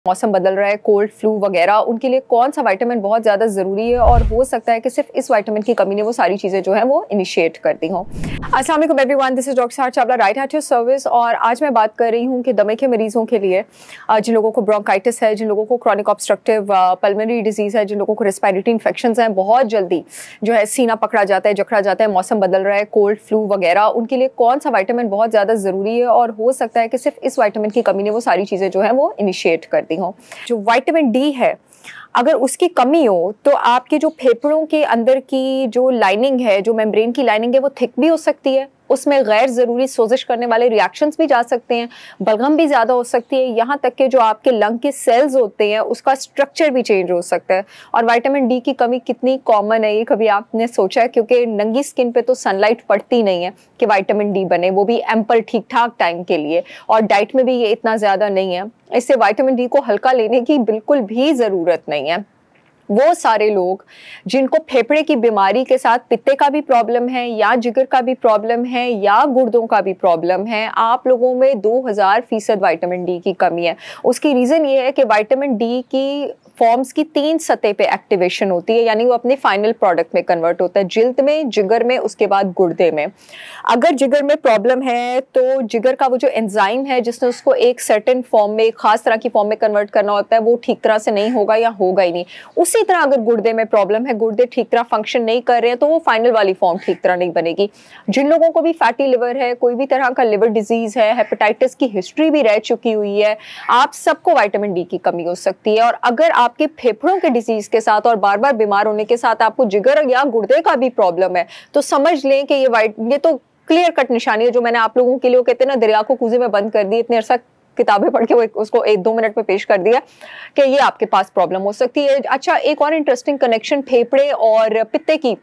मौसम बदल रहा है, कोल्ड फ्लू वगैरह, उनके लिए कौन सा विटामिन बहुत ज़्यादा ज़रूरी है और हो सकता है कि सिर्फ इस विटामिन की कमी ने वो सारी चीज़ें जो है वो इनिशिएट कर दी हों। अस्सलाम वालेकुम एवरीवन, दिस इज डॉक्टर सार Chawla, right at your service. और आज मैं बात कर रही हूँ कि दमे के मरीजों के लिए, जिन लोगों को ब्रोंकाइटिस है, जिन लोगों को क्रॉनिक ऑब्स्ट्रक्टिव पल्मोनरी डिजीज़ है, जिन लोगों को रेस्पिरेटरी इन्फेक्शंस हैं, बहुत जल्दी जो है सीना पकड़ा जाता है, जकड़ा जाता है, मौसम बदल रहा है, कोल्ड फ्लू वगैरह, उनके लिए कौन सा विटामिन बहुत ज़्यादा ज़रूरी है और हो सकता है कि सिर्फ इस विटामिन की कमी ने वो सारी चीज़ें जो है वो इनिशिएट कर दी हों। जो विटामिन डी है, अगर उसकी कमी हो तो आपके जो फेफड़ों के अंदर की जो लाइनिंग है, जो मेम्ब्रेन की लाइनिंग है, वो थिक भी हो सकती है, उसमें गैर ज़रूरी सोजिश करने वाले रिएक्शंस भी जा सकते हैं, बलगम भी ज़्यादा हो सकती है, यहाँ तक कि जो आपके लंग के सेल्स होते हैं उसका स्ट्रक्चर भी चेंज हो सकता है। और विटामिन डी की कमी कितनी कॉमन है ये कभी आपने सोचा है? क्योंकि नंगी स्किन पे तो सनलाइट पड़ती नहीं है कि विटामिन डी बने, वो भी एम्पल ठीक ठाक टाइम के लिए, और डाइट में भी ये इतना ज़्यादा नहीं है। इससे विटामिन डी को हल्का लेने की बिल्कुल भी ज़रूरत नहीं है। वो सारे लोग जिनको फेफड़े की बीमारी के साथ पित्ते का भी प्रॉब्लम है, या जिगर का भी प्रॉब्लम है, या गुर्दों का भी प्रॉब्लम है, आप लोगों में 2000% विटामिन डी की कमी है। उसकी रीज़न ये है कि विटामिन डी की फॉर्म्स की 3 सतह पे एक्टिवेशन होती है, यानी वो अपने फाइनल प्रोडक्ट में कन्वर्ट होता है, जिल्द में, जिगर में, उसके बाद गुर्दे में। अगर जिगर में प्रॉब्लम है तो जिगर का वो जो एंजाइम है जिसने उसको एक सर्टेन फॉर्म में, एक खास तरह की फॉर्म में कन्वर्ट करना होता है, वो ठीक तरह से नहीं होगा या होगा ही नहीं। उसी तरह अगर गुर्दे में प्रॉब्लम है, गुर्दे ठीक तरह फंक्शन नहीं कर रहे हैं, तो वो फाइनल वाली फॉर्म ठीक तरह नहीं बनेगी। जिन लोगों को भी फैटी लिवर है, कोई भी तरह का लिवर डिजीज है, हेपेटाइटिस की हिस्ट्री भी रह चुकी हुई है, आप सबको विटामिन डी की कमी हो सकती है। और अगर आपके फेफड़ों के डिजीज के साथ और बार बार बीमार होने के साथ आपको जिगर या गुर्दे का भी प्रॉब्लम है, तो समझ लें कि ये तो क्लियर कट निशानी है, जो मैंने आप लोगों के लिए कहते हैं ना, दरिया को कूजे में बंद कर दी, इतने अरसा किताबें पढ़ के वो उसको 1-2 मिनट में पेश कर दिया कि ये आपके पास प्रॉब्लम हो सकती है। अच्छा, एक और इंटरेस्टिंग कनेक्शन फेफड़े और पित्ते की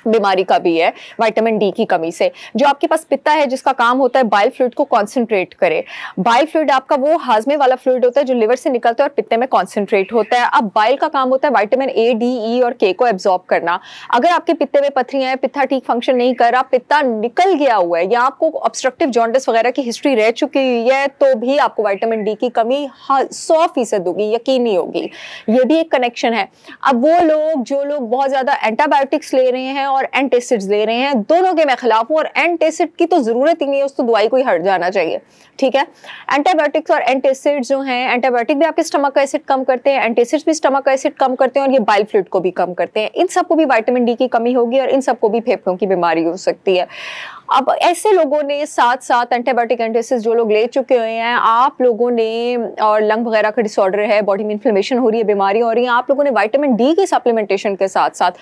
बीमारी का भी है विटामिन डी की कमी से। जो आपके पास पित्ता है, जिसका काम होता है बाइल फ्लूइड को कॉन्सेंट्रेट करे। बाइल फ्लूइड आपका वो हाजमे वाला फ्लूइड होता है जो लिवर से निकलता है और पित्ते में कॉन्सेंट्रेट होता है। अब बाइल का काम होता है विटामिन ए, डी, ई और के को एब्जॉर्ब करना। अगर आपके पित्ते में पथरियां हैं, पित्ता ठीक फंक्शन नहीं कर रहा, पित्ता निकल गया हुआ है, या आपको ऑब्स्ट्रक्टिव जॉन्डिस वगैरह की हिस्ट्री रह चुकी हुई है, तो भी आपको विटामिन डी की कमी 100% होगी, यकीनी होगी। ये भी एक कनेक्शन है। अब वो लोग जो लोग बहुत ज्यादा एंटीबायोटिक्स ले रहे हैं और एंटासिड्स ले रहे हैं, दोनों के मैं खिलाफ हूं। और एंटासिड की तो जरूरत ही नहीं है, उस तो दवाई को ही हट जाना चाहिए, ठीक है। एंटीबायोटिक्स और एंटासिड्स जो हैं, एंटीबायोटिक भी आपके स्टमक का एसिड कम करते हैं, एंटासिड्स भी स्टमक का एसिड कम करते हैं, और ये बाइल फ्लूइड को भी कम करते हैं। इन सबको भी विटामिन डी की कमी होगी और इन सबको भी फेफड़ों की बीमारी हो सकती है। अब ऐसे लोगों ने साथ साथ एंटीबायोटिक, एंटासिड्स जो लोग ले चुके हुए हैं, आप लोगों ने, और लंग वगैरह का डिसऑर्डर है, बॉडी में इन्फ्लेमेशन हो रही है, बीमारी हो रही है, आप लोगों ने विटामिन डी की सप्लीमेंटेशन के साथ साथ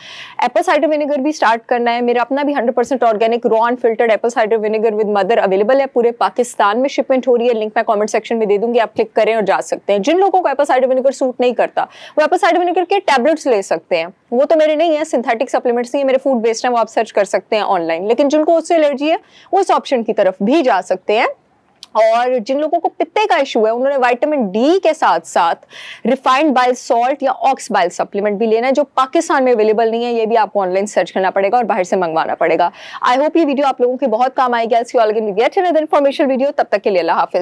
एप्पल साइडर विनेगर भी स्टार्ट करना है। मेरा अपना भी 100% organic raw unfiltered Apple cider vinegar with mother available है, पूरे पाकिस्तान में शिपमेंट हो रही है। लिंक मैं कमेंट सेक्शन में दे दूंगी, आप क्लिक करें और जा सकते हैं। जिन लोगों को एप्पल साइडर विनेगर सूट नहीं करता, वो एप्पल साइडर विनेगर के टैबलेट्स ले सकते हैं। वो तो मेरे नहीं है, सिंथेटिक सप्लीमेंट्स नहीं है, मेरे फूड बेस्ड है, वो आप सर्च कर सकते हैं ऑनलाइन। लेकिन जिनको उससे एलर्जी है, वो इस ऑप्शन की तरफ भी जा सकते हैं। और जिन लोगों को पित्ते का इशू है, उन्होंने विटामिन डी के साथ साथ रिफाइंड बाइल सॉल्ट या ऑक्स बाइल सप्लीमेंट भी लेना है, जो पाकिस्तान में अवेलेबल नहीं है। ये भी आपको ऑनलाइन सर्च करना पड़ेगा और बाहर से मंगवाना पड़ेगा। आई होप ये वीडियो आप लोगों की बहुत काम आएगी। I see you all again with yet another information video. तब तक के लिए अल्लाह हाफिज।